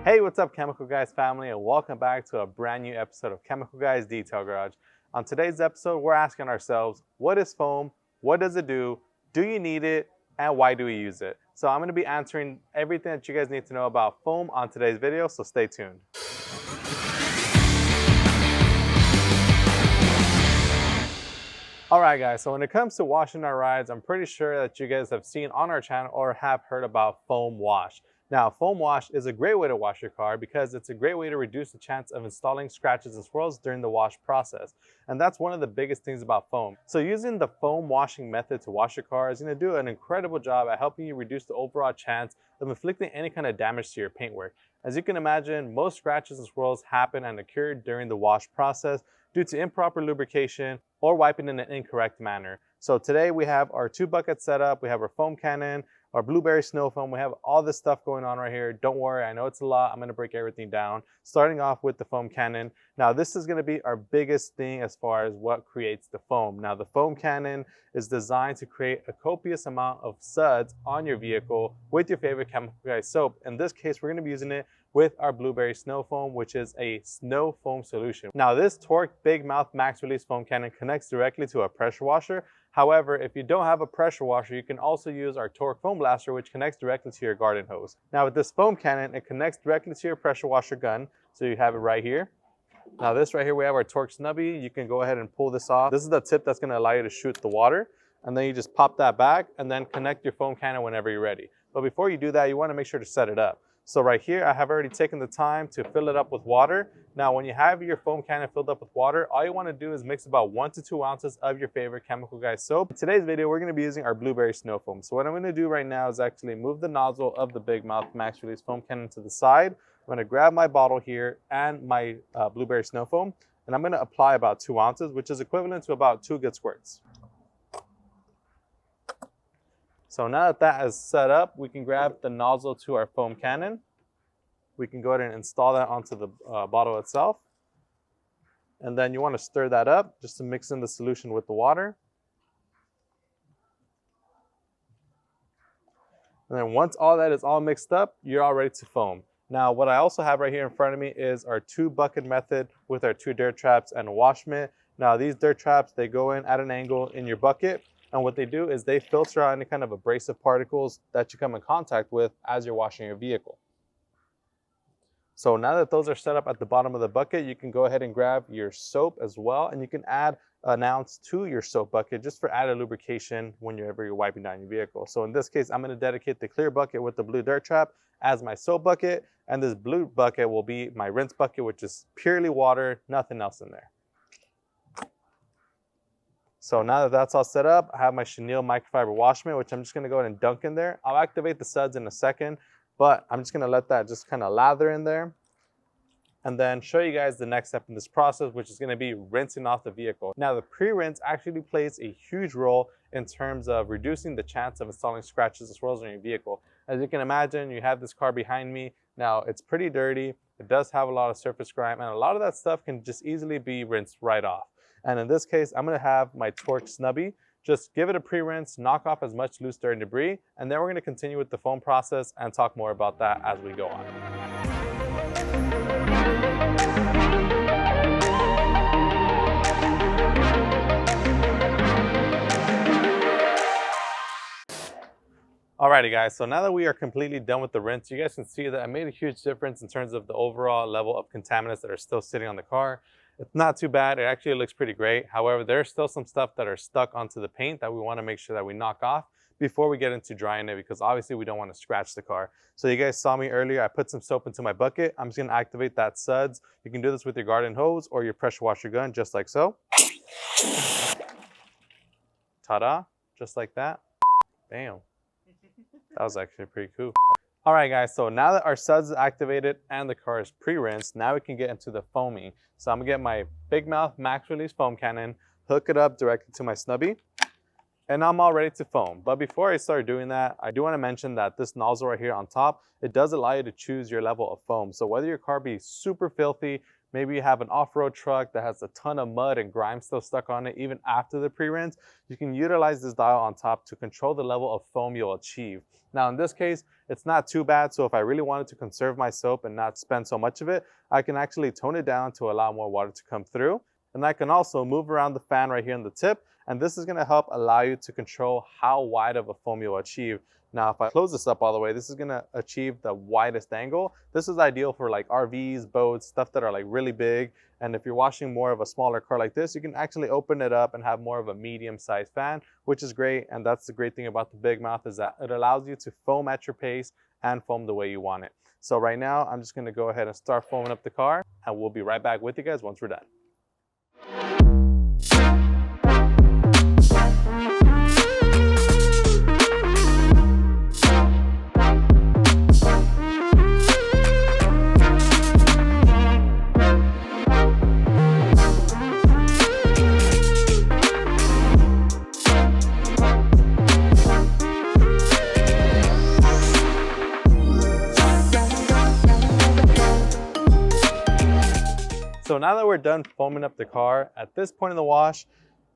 Hey, what's up Chemical Guys family, and welcome back to a brand new episode of Chemical Guys Detail Garage. On today's episode, we're asking ourselves, what is foam? What does it do? Do you need it? And why do we use it? So I'm going to be answering everything that you guys need to know about foam on today's video, so stay tuned. Alright guys, so when it comes to washing our rides, I'm pretty sure that you guys have seen on our channel or have heard about foam wash. Now, foam wash is a great way to wash your car because it's a great way to reduce the chance of installing scratches and swirls during the wash process. And that's one of the biggest things about foam. So using the foam washing method to wash your car is going to do an incredible job at helping you reduce the overall chance of inflicting any kind of damage to your paintwork. As you can imagine, most scratches and swirls happen and occur during the wash process due to improper lubrication or wiping in an incorrect manner. So today we have our 2 buckets set up, we have our foam cannon, our blueberry snow foam, we have all this stuff going on right here. Don't worry, I know it's a lot. I'm going to break everything down. Starting off with the foam cannon. Now this is going to be our biggest thing as far as what creates the foam. Now the foam cannon is designed to create a copious amount of suds on your vehicle with your favorite Chemical Guys soap. In this case, we're going to be using it with our blueberry snow foam, which is a snow foam solution. Now this TORQ big mouth max release foam cannon connects directly to a pressure washer. However, if you don't have a pressure washer, you can also use our TORQ foam blaster, which connects directly to your garden hose. Now with this foam cannon, it connects directly to your pressure washer gun. So you have it right here. Now this right here, we have our TORQ snubby. You can go ahead and pull this off. This is the tip that's going to allow you to shoot the water. And then you just pop that back and then connect your foam cannon whenever you're ready. But before you do that, you want to make sure to set it up. So right here, I have already taken the time to fill it up with water. Now, when you have your foam cannon filled up with water, all you want to do is mix about 1 to 2 ounces of your favorite Chemical Guys soap. In today's video, we're going to be using our blueberry snow foam. So what I'm going to do right now is actually move the nozzle of the big mouth max release foam cannon to the side. I'm going to grab my bottle here and my blueberry snow foam, and I'm going to apply about 2 ounces, which is equivalent to about 2 good squirts. So now that that is set up, we can grab the nozzle to our foam cannon. We can go ahead and install that onto the bottle itself. And then you want to stir that up just to mix in the solution with the water. And then once all that is all mixed up, you're all ready to foam. Now, what I also have right here in front of me is our 2 bucket method with our 2 dirt traps and a wash mitt. Now, these dirt traps, they go in at an angle in your bucket. And what they do is they filter out any kind of abrasive particles that you come in contact with as you're washing your vehicle. So now that those are set up at the bottom of the bucket, you can go ahead and grab your soap as well. And you can add an ounce to your soap bucket just for added lubrication whenever you're wiping down your vehicle. So in this case, I'm going to dedicate the clear bucket with the blue dirt trap as my soap bucket. And this blue bucket will be my rinse bucket, which is purely water, nothing else in there. So now that that's all set up, I have my chenille microfiber wash mitt, which I'm just going to go ahead and dunk in there. I'll activate the suds in a second, but I'm just going to let that just kind of lather in there and then show you guys the next step in this process, which is going to be rinsing off the vehicle. Now, the pre-rinse actually plays a huge role in terms of reducing the chance of installing scratches and swirls on your vehicle. As you can imagine, you have this car behind me. Now, it's pretty dirty. It does have a lot of surface grime, and a lot of that stuff can just easily be rinsed right off. And in this case, I'm going to have my TORQ snubby. Just give it a pre-rinse, knock off as much loose dirt and debris, and then we're going to continue with the foam process and talk more about that as we go on. Alrighty guys, so now that we are completely done with the rinse, you guys can see that I made a huge difference in terms of the overall level of contaminants that are still sitting on the car. It's not too bad. It actually looks pretty great. However, there's still some stuff that are stuck onto the paint that we want to make sure that we knock off before we get into drying it, because obviously we don't want to scratch the car. So you guys saw me earlier. I put some soap into my bucket. I'm just going to activate that suds. You can do this with your garden hose or your pressure washer gun, just like so. Ta-da, just like that. Bam. That was actually pretty cool. All right, guys, so now that our suds is activated and the car is pre-rinsed, now we can get into the foaming. So I'm gonna get my big mouth max release foam cannon, hook it up directly to my snubby, and I'm all ready to foam. But before I start doing that, I do want to mention that this nozzle right here on top, it does allow you to choose your level of foam. So whether your car be super filthy, maybe you have an off-road truck that has a ton of mud and grime still stuck on it even after the pre-rinse, you can utilize this dial on top to control the level of foam you'll achieve. Now in this case, it's not too bad, so if I really wanted to conserve my soap and not spend so much of it, I can actually tone it down to allow more water to come through. And I can also move around the fan right here on the tip, and this is going to help allow you to control how wide of a foam you'll achieve. Now, if I close this up all the way, this is going to achieve the widest angle. This is ideal for like RVs, boats, stuff that are like really big. And if you're washing more of a smaller car like this, you can actually open it up and have more of a medium-sized fan, which is great. And that's the great thing about the big mouth, is that it allows you to foam at your pace and foam the way you want it. So right now, I'm just going to go ahead and start foaming up the car, and we'll be right back with you guys once we're done. So now that we're done foaming up the car, at this point in the wash,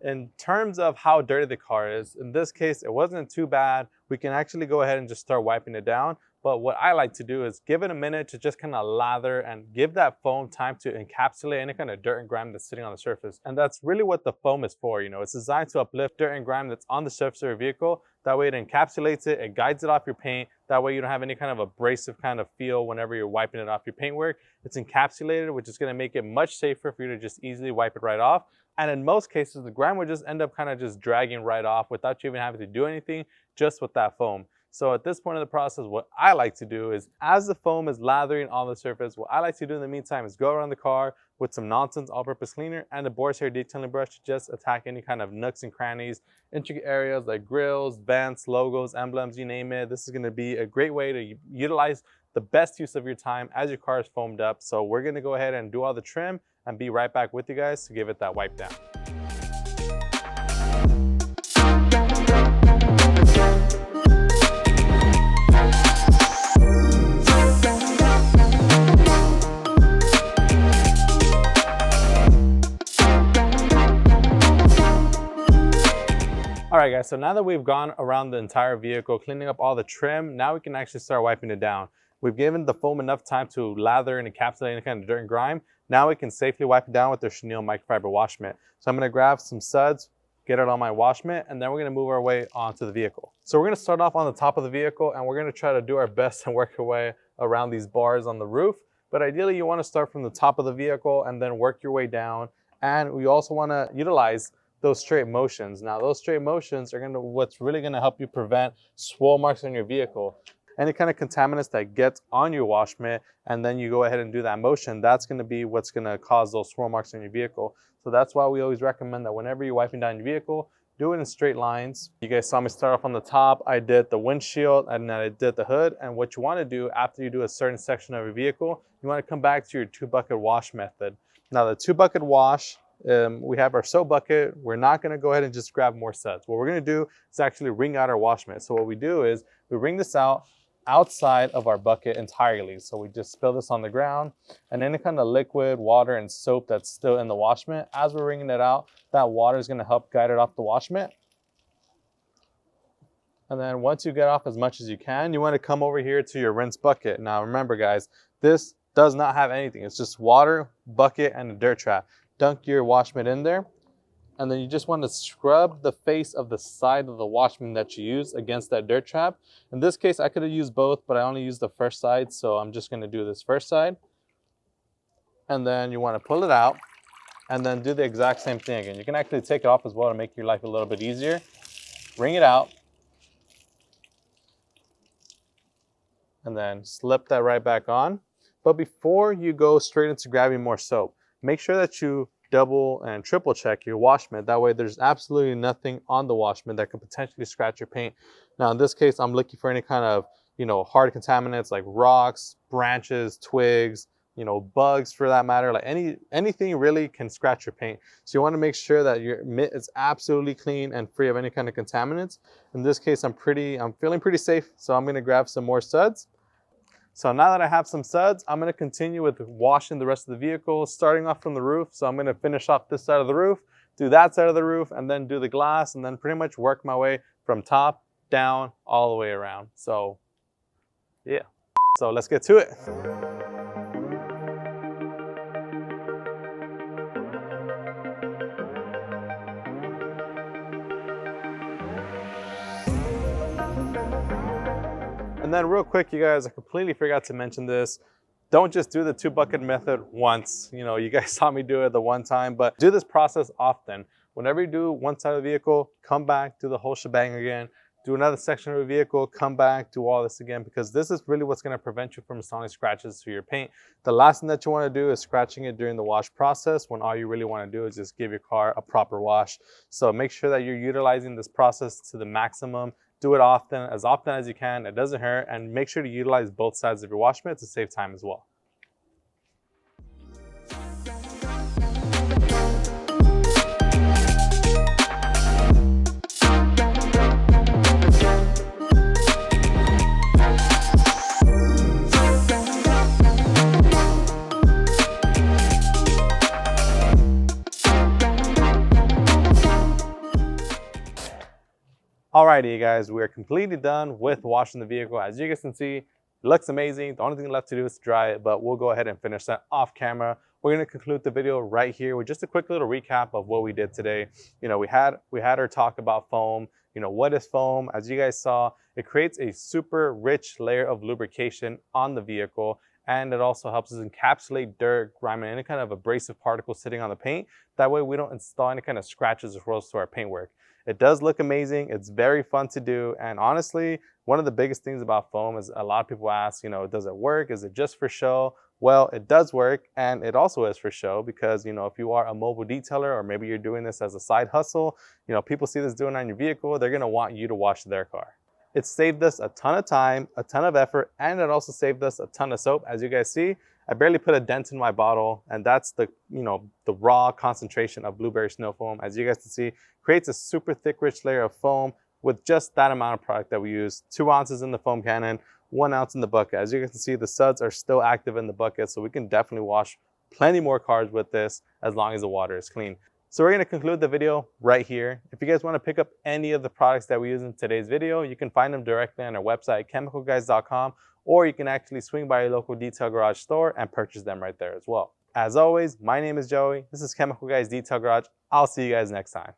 in terms of how dirty the car is, in this case, it wasn't too bad. We can actually go ahead and just start wiping it down. But what I like to do is give it a minute to just kind of lather and give that foam time to encapsulate any kind of dirt and grime that's sitting on the surface. And that's really what the foam is for. You know, it's designed to uplift dirt and grime that's on the surface of your vehicle. That way it encapsulates it, it guides it off your paint. That way you don't have any kind of abrasive kind of feel whenever you're wiping it off your paintwork. It's encapsulated, which is going to make it much safer for you to just easily wipe it right off. And in most cases, the grime would just end up kind of just dragging right off without you even having to do anything, just with that foam. So at this point in the process, what I like to do is, as the foam is lathering on the surface, what I like to do in the meantime is go around the car with some Nonsense all-purpose cleaner and a boar's hair detailing brush to just attack any kind of nooks and crannies, intricate areas like grills, vents, logos, emblems, you name it. This is going to be a great way to utilize the best use of your time as your car is foamed up. So we're going to go ahead and do all the trim and be right back with you guys to give it that wipe down. Alright guys, so now that we've gone around the entire vehicle, cleaning up all the trim, now we can actually start wiping it down. We've given the foam enough time to lather and encapsulate any kind of dirt and grime. Now we can safely wipe it down with the Chenille microfiber wash mitt. So I'm going to grab some suds, get it on my wash mitt, and then we're going to move our way onto the vehicle. So we're going to start off on the top of the vehicle, and we're going to try to do our best and work our way around these bars on the roof. But ideally you want to start from the top of the vehicle and then work your way down. And we also want to utilize those straight motions. Now those straight motions are what's really going to help you prevent swirl marks on your vehicle. Any kind of contaminants that gets on your wash mitt and then you go ahead and do that motion, that's going to be what's going to cause those swirl marks on your vehicle. So that's why we always recommend that whenever you're wiping down your vehicle, do it in straight lines. You guys saw me start off on the top. I did the windshield and then I did the hood. And what you want to do after you do a certain section of your vehicle, you want to come back to your 2-bucket wash method. Now the 2-bucket wash, we have our soap bucket. We're not going to go ahead and just grab more suds. What we're going to do is actually wring out our wash mitt. So what we do is we wring this out outside of our bucket entirely. So we just spill this on the ground, and any kind of liquid, water, and soap that's still in the wash mitt, as we're wringing it out, that water is going to help guide it off the wash mitt. And then once you get off as much as you can, you want to come over here to your rinse bucket. Now remember guys, this does not have anything. It's just water, bucket, and a dirt trap. Dunk your wash mitt in there, and then you just want to scrub the face of the side of the wash mitt that you use against that dirt trap. In this case, I could have used both, but I only used the first side, so I'm just going to do this first side. And then you want to pull it out, and then do the exact same thing again. You can actually take it off as well to make your life a little bit easier. Wring it out, and then slip that right back on. But before you go straight into grabbing more soap, make sure that you double and triple check your wash mitt. That way there's absolutely nothing on the wash mitt that could potentially scratch your paint. Now in this case, I'm looking for any kind of, hard contaminants like rocks, branches, twigs, bugs for that matter. Like anything really can scratch your paint. So you want to make sure that your mitt is absolutely clean and free of any kind of contaminants. In this case, I'm feeling pretty safe. So I'm going to grab some more suds. So now that I have some suds, I'm gonna continue with washing the rest of the vehicle, starting off from the roof. So I'm gonna finish off this side of the roof, do that side of the roof, and then do the glass, and then pretty much work my way from top down all the way around. So yeah, so let's get to it. And then real quick, you guys, I completely forgot to mention this. Don't just do the 2-bucket method once. You know, you guys saw me do it the one time, but do this process often. Whenever you do one side of the vehicle, come back, do the whole shebang again. Do another section of the vehicle, come back, do all this again, because this is really what's gonna prevent you from installing scratches to your paint. The last thing that you wanna do is scratching it during the wash process, when all you really wanna do is just give your car a proper wash. So make sure that you're utilizing this process to the maximum. Do it often as you can. It doesn't hurt, and make sure to utilize both sides of your wash mitt to save time as well. Alrighty, you guys, we are completely done with washing the vehicle. As you guys can see, it looks amazing. The only thing left to do is to dry it, but we'll go ahead and finish that off camera. We're going to conclude the video right here with just a quick little recap of what we did today. You know, we had our talk about foam. You know, what is foam? As you guys saw, it creates a super rich layer of lubrication on the vehicle, and it also helps us encapsulate dirt, grime, and any kind of abrasive particles sitting on the paint. That way we don't install any kind of scratches or swirls to our paintwork. It does look amazing. It's very fun to do. And honestly, one of the biggest things about foam is a lot of people ask, you know, does it work? Is it just for show? Well, it does work, and it also is for show because, you know, if you are a mobile detailer or maybe you're doing this as a side hustle, you know, people see this doing on your vehicle, they're gonna want you to wash their car. It saved us a ton of time, a ton of effort, and it also saved us a ton of soap. As you guys see, I barely put a dent in my bottle, and that's the, you know, the raw concentration of blueberry snow foam. As you guys can see, creates a super thick, rich layer of foam with just that amount of product that we use. 2 ounces in the foam cannon, 1 ounce in the bucket. As you guys can see, the suds are still active in the bucket, so we can definitely wash plenty more cars with this as long as the water is clean. So we're going to conclude the video right here. If you guys want to pick up any of the products that we use in today's video, you can find them directly on our website, chemicalguys.com, or you can actually swing by your local detail garage store and purchase them right there as well. As always, my name is Joey. This is Chemical Guys Detail Garage. I'll see you guys next time.